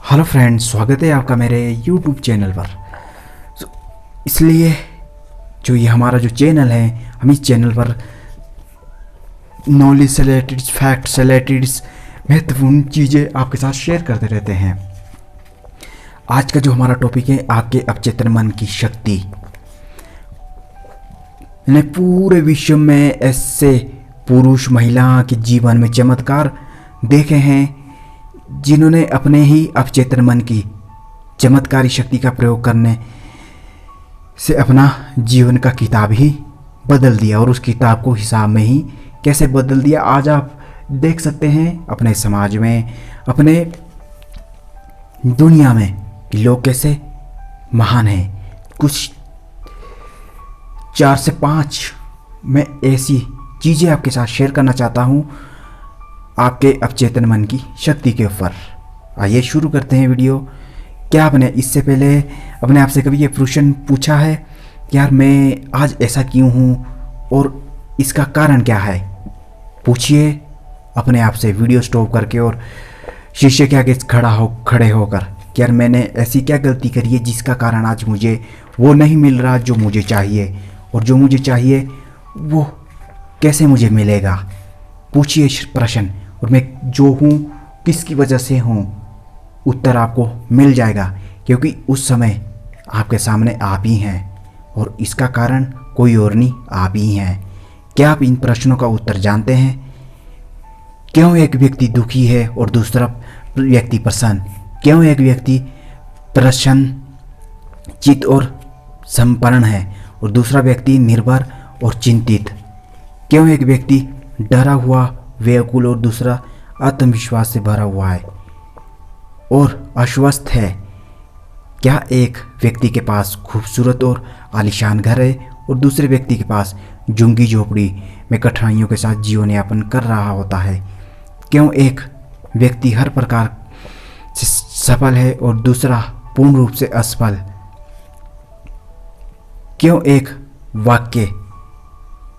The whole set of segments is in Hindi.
हेलो फ्रेंड्स, स्वागत है आपका मेरे यूट्यूब चैनल पर। इसलिए जो ये हमारा जो चैनल है, हम इस चैनल पर नॉलेज से रिलेटेड, फैक्ट से रिलेटेड महत्वपूर्ण चीज़ें आपके साथ शेयर करते रहते हैं। आज का जो हमारा टॉपिक है, आपके अवचेतन मन की शक्ति। मैंने पूरे विश्व में ऐसे पुरुष महिला के जीवन में चमत्कार देखे हैं जिन्होंने अपने ही अवचेतन मन की चमत्कारी शक्ति का प्रयोग करने से अपना जीवन का किताब ही बदल दिया, और उस किताब को हिसाब में ही कैसे बदल दिया आज आप देख सकते हैं अपने समाज में, अपने दुनिया में कि लोग कैसे महान हैं। कुछ 4 से 5 मैं ऐसी चीज़ें आपके साथ शेयर करना चाहता हूँ आपके अवचेतन मन की शक्ति के ऊपर। आइए शुरू करते हैं वीडियो। क्या आपने इससे पहले अपने आप से कभी ये प्रश्न पूछा है कि यार मैं आज ऐसा क्यों हूँ और इसका कारण क्या है? पूछिए अपने आप से वीडियो स्टॉप करके और शीशे के आगे खड़े होकर कि यार मैंने ऐसी क्या गलती करी है जिसका कारण आज मुझे वो नहीं मिल रहा जो मुझे चाहिए, और जो मुझे चाहिए वो कैसे मुझे मिलेगा। पूछिए प्रश्न, और मैं जो हूँ किसकी वजह से हूँ, उत्तर आपको मिल जाएगा, क्योंकि उस समय आपके सामने आप ही हैं और इसका कारण कोई और नहीं, आप ही हैं। क्या आप इन प्रश्नों का उत्तर जानते हैं? क्यों एक व्यक्ति दुखी है और दूसरा व्यक्ति प्रसन्न? क्यों एक व्यक्ति प्रसन्न चित और संपन्न है और दूसरा व्यक्ति निर्भर और चिंतित? क्यों एक व्यक्ति डरा हुआ व्याकुल और दूसरा आत्मविश्वास से भरा हुआ है और आश्वस्त है? क्या एक व्यक्ति के पास खूबसूरत और आलीशान घर है और दूसरे व्यक्ति के पास झुग्गी झोपड़ी में कठिनाइयों के साथ जीवन यापन कर रहा होता है? क्यों एक व्यक्ति हर प्रकार से सफल है और दूसरा पूर्ण रूप से असफल? क्यों एक वाक्य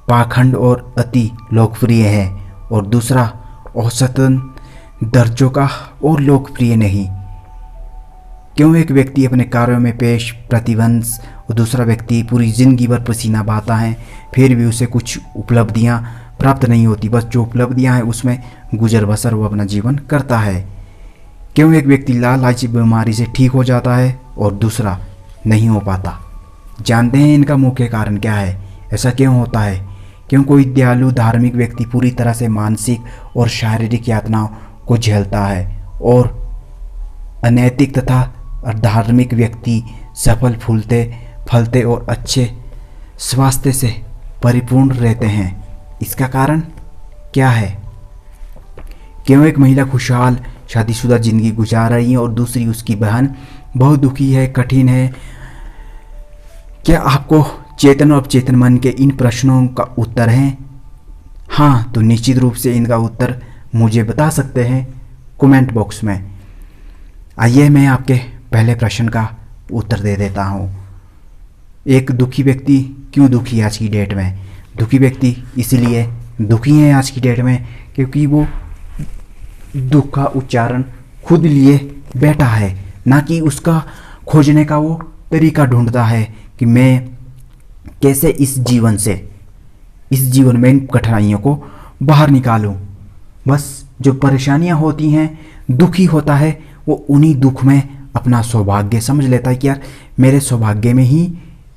पाखंड और अति लोकप्रिय है और दूसरा औसतन दर्जों का और लोकप्रिय नहीं? क्यों एक व्यक्ति अपने कार्यों में पेश प्रतिबंध और दूसरा व्यक्ति पूरी जिंदगी भर पसीना बहाता है फिर भी उसे कुछ उपलब्धियां प्राप्त नहीं होती, बस जो उपलब्धियां हैं उसमें गुजर बसर वो अपना जीवन करता है? क्यों एक व्यक्ति लालची बीमारी से ठीक हो जाता है और दूसरा नहीं हो पाता? जानते हैं इनका मुख्य कारण क्या है? ऐसा क्यों होता है? क्यों कोई दयालु धार्मिक व्यक्ति पूरी तरह से मानसिक और शारीरिक यातनाओं को झेलता है और अनैतिक तथा अधार्मिक व्यक्ति सफल फलते और अच्छे स्वास्थ्य से परिपूर्ण रहते हैं? इसका कारण क्या है? क्यों एक महिला खुशहाल शादीशुदा जिंदगी गुजार रही है और दूसरी उसकी बहन बहुत दुखी है, कठिन है? क्या आपको चेतन और अवचेतन मन के इन प्रश्नों का उत्तर है? हाँ, तो निश्चित रूप से इनका उत्तर मुझे बता सकते हैं कमेंट बॉक्स में। आइए मैं आपके पहले प्रश्न का उत्तर दे देता हूँ। एक दुखी व्यक्ति क्यों दुखी है आज की डेट में? दुखी व्यक्ति इसलिए दुखी है आज की डेट में क्योंकि वो दुख का उच्चारण खुद लिए बैठा है, ना कि उसका खोजने का वो तरीका ढूंढता है कि मैं कैसे इस जीवन में इन कठिनाइयों को बाहर निकालूं। बस जो परेशानियां होती हैं, दुखी होता है, वो उन्हीं दुख में अपना सौभाग्य समझ लेता है कि यार मेरे सौभाग्य में ही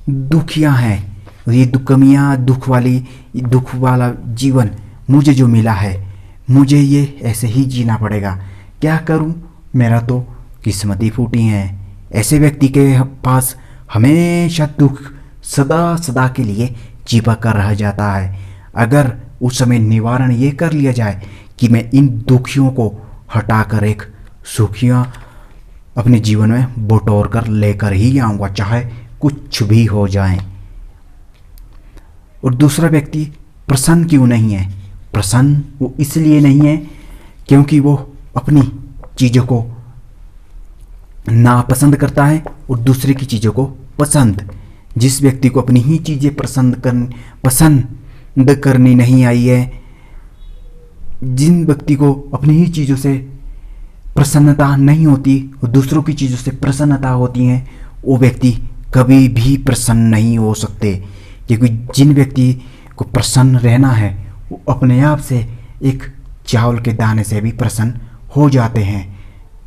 दुखियां हैं, ये कमियां, दुख वाला जीवन मुझे जो मिला है, मुझे ये ऐसे ही जीना पड़ेगा। क्या करूं, मेरा तो किस्मत ही फूटी है। ऐसे व्यक्ति के पास हमेशा दुख सदा के लिए चिपक कर रह जाता है। अगर उस समय निवारण ये कर लिया जाए कि मैं इन दुखियों को हटाकर एक सुखियाँ अपने जीवन में बटोर कर लेकर ही आऊँगा, चाहे कुछ भी हो जाए। और दूसरा व्यक्ति प्रसन्न क्यों नहीं है? प्रसन्न वो इसलिए नहीं है क्योंकि वो अपनी चीज़ों को नापसंद करता है और दूसरे की चीज़ों को पसंद। जिस व्यक्ति को अपनी ही चीज़ें पसंद करनी नहीं आई है, जिन व्यक्ति को अपनी ही चीज़ों से प्रसन्नता नहीं होती, वो दूसरों की चीज़ों से प्रसन्नता होती हैं, वो व्यक्ति कभी भी प्रसन्न नहीं हो सकते। क्योंकि जिन व्यक्ति को प्रसन्न रहना है वो अपने आप से एक चावल के दाने से भी प्रसन्न हो जाते हैं।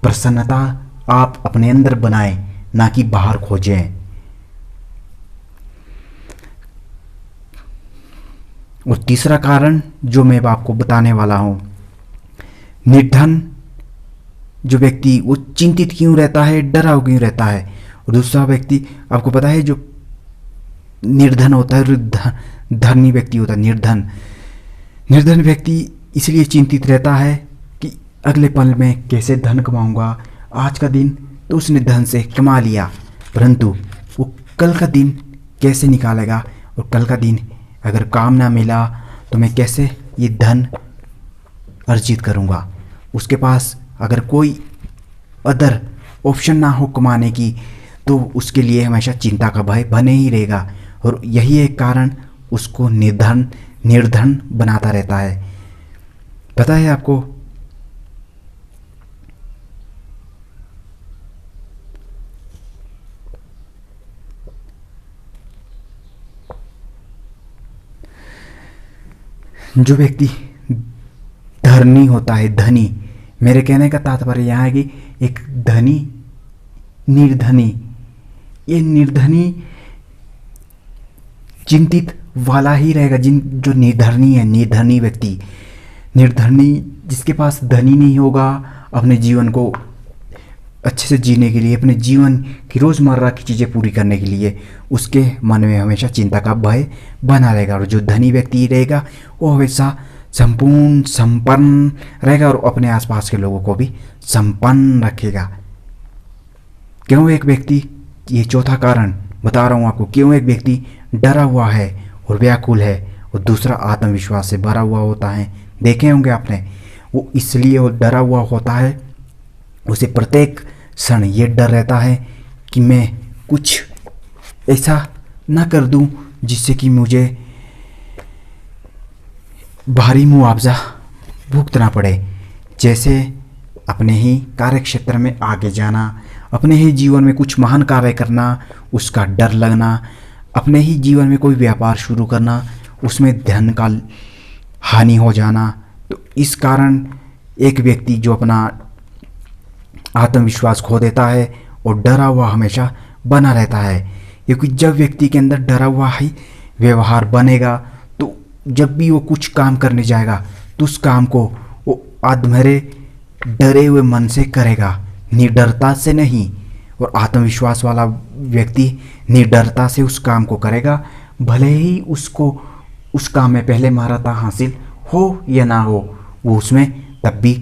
प्रसन्नता आप अपने अंदर बनाएं, ना कि बाहर खोजें। और तीसरा कारण जो मैं आपको बताने वाला हूँ, निर्धन जो व्यक्ति वो चिंतित क्यों रहता है, डरा क्यों रहता है। और दूसरा व्यक्ति आपको पता है जो निर्धन होता है, धनी व्यक्ति होता है, निर्धन व्यक्ति इसलिए चिंतित रहता है कि अगले पल में कैसे धन कमाऊंगा। आज का दिन तो उसने धन से कमा लिया, परंतु वो कल का दिन कैसे निकालेगा, और कल का दिन अगर काम ना मिला तो मैं कैसे ये धन अर्जित करूंगा। उसके पास अगर कोई अदर ऑप्शन ना हो कमाने की, तो उसके लिए हमेशा चिंता का भय बने ही रहेगा। और यही एक कारण उसको निर्धन बनाता रहता है। पता है आपको, जो व्यक्ति धनी होता है, धनी, मेरे कहने का तात्पर्य यह है कि एक धनी निर्धनी, ये निर्धनी चिंतित वाला ही रहेगा। जो निर्धनी है, निर्धनी व्यक्ति, निर्धनी जिसके पास धनी नहीं होगा अपने जीवन को अच्छे से जीने के लिए, अपने जीवन की रोज़मर्रा की चीज़ें पूरी करने के लिए, उसके मन में हमेशा चिंता का भय बना रहेगा। और जो धनी व्यक्ति रहेगा वो हमेशा संपूर्ण संपन्न रहेगा और अपने आसपास के लोगों को भी संपन्न रखेगा। क्यों एक व्यक्ति, ये चौथा कारण बता रहा हूँ आपको, क्यों एक व्यक्ति डरा हुआ है और व्याकुल है और दूसरा आत्मविश्वास से भरा हुआ होता है। देखे होंगे आपने, वो इसलिए वो डरा हुआ होता है, उसे प्रत्येक क्षण ये डर रहता है कि मैं कुछ ऐसा ना कर दूं जिससे कि मुझे भारी मुआवजा भुगतना पड़े। जैसे अपने ही कार्य क्षेत्र में आगे जाना, अपने ही जीवन में कुछ महान कार्य करना, उसका डर लगना, अपने ही जीवन में कोई व्यापार शुरू करना, उसमें धन का हानि हो जाना। तो इस कारण एक व्यक्ति जो अपना आत्मविश्वास खो देता है और डरा हुआ हमेशा बना रहता है। क्योंकि जब व्यक्ति के अंदर डरा हुआ ही व्यवहार बनेगा, तो जब भी वो कुछ काम करने जाएगा तो उस काम को वो अधमरे डरे हुए मन से करेगा, निडरता से नहीं। और आत्मविश्वास वाला व्यक्ति निडरता से उस काम को करेगा, भले ही उसको उस काम में पहले महारत हासिल हो या ना हो, वो उसमें तब भी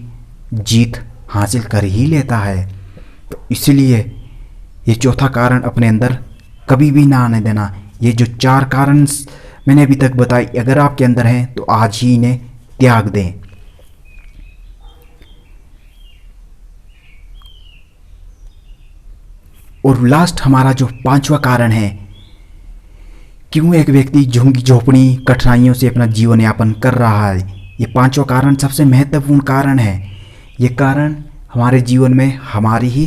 जीत हासिल कर ही लेता है। तो इसलिए ये चौथा कारण अपने अंदर कभी भी ना आने देना। ये जो 4 कारण मैंने अभी तक बताई, अगर आपके अंदर हैं तो आज ही इन्हें त्याग दें। और लास्ट हमारा जो 5वां कारण है, क्यों एक व्यक्ति झुग्गी झोपड़ी कठिनाइयों से अपना जीवन यापन कर रहा है, ये 5वां कारण सबसे महत्वपूर्ण कारण है। ये कारण हमारे जीवन में हमारी ही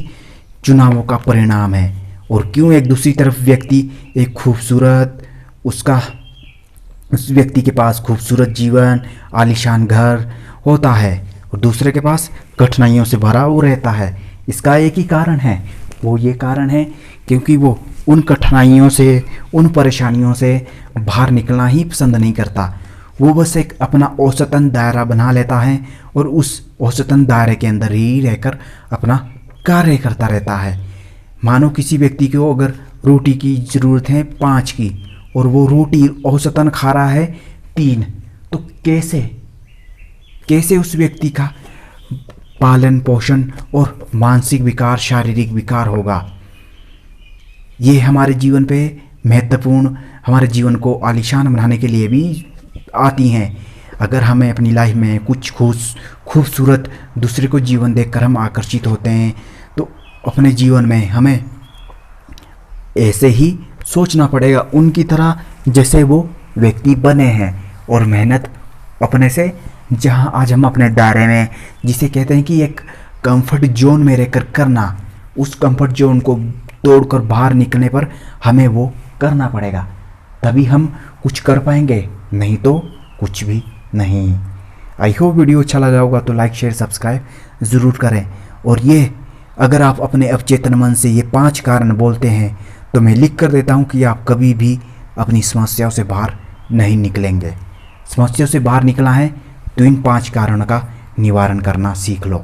चुनावों का परिणाम है। और क्यों एक दूसरी तरफ व्यक्ति एक खूबसूरत, उस व्यक्ति के पास खूबसूरत जीवन, आलीशान घर होता है और दूसरे के पास कठिनाइयों से भरा हुआ रहता है, इसका एक ही कारण है। वो ये कारण है क्योंकि वो उन कठिनाइयों से, उन परेशानियों से बाहर निकलना ही पसंद नहीं करता। वो बस एक अपना औसतन दायरा बना लेता है और उस औसतन दायरे के अंदर ही रहकर अपना कार्य करता रहता है। मानो किसी व्यक्ति को अगर रोटी की ज़रूरत है 5 की और वो रोटी औसतन खा रहा है 3, तो कैसे उस व्यक्ति का पालन पोषण और मानसिक विकार, शारीरिक विकार होगा। ये हमारे जीवन पे महत्वपूर्ण, हमारे जीवन को आलीशान बनाने के लिए भी आती हैं। अगर हमें अपनी लाइफ में कुछ खूबसूरत दूसरे को जीवन देखकर हम आकर्षित होते हैं, तो अपने जीवन में हमें ऐसे ही सोचना पड़ेगा उनकी तरह जैसे वो व्यक्ति बने हैं, और मेहनत अपने से, जहां आज हम अपने दायरे में, जिसे कहते हैं कि एक कंफर्ट जोन में रहकर करना, उस कंफर्ट जोन को तोड़कर बाहर निकलने पर हमें वो करना पड़ेगा, तभी हम कुछ कर पाएंगे, नहीं तो कुछ भी नहीं। आई होप वीडियो अच्छा लगा होगा तो लाइक शेयर सब्सक्राइब ज़रूर करें। और ये अगर आप अपने अवचेतन मन से ये 5 कारण बोलते हैं तो मैं लिख कर देता हूँ कि आप कभी भी अपनी समस्याओं से बाहर नहीं निकलेंगे। समस्याओं से बाहर निकला है तो इन 5 कारणों का निवारण करना सीख लो।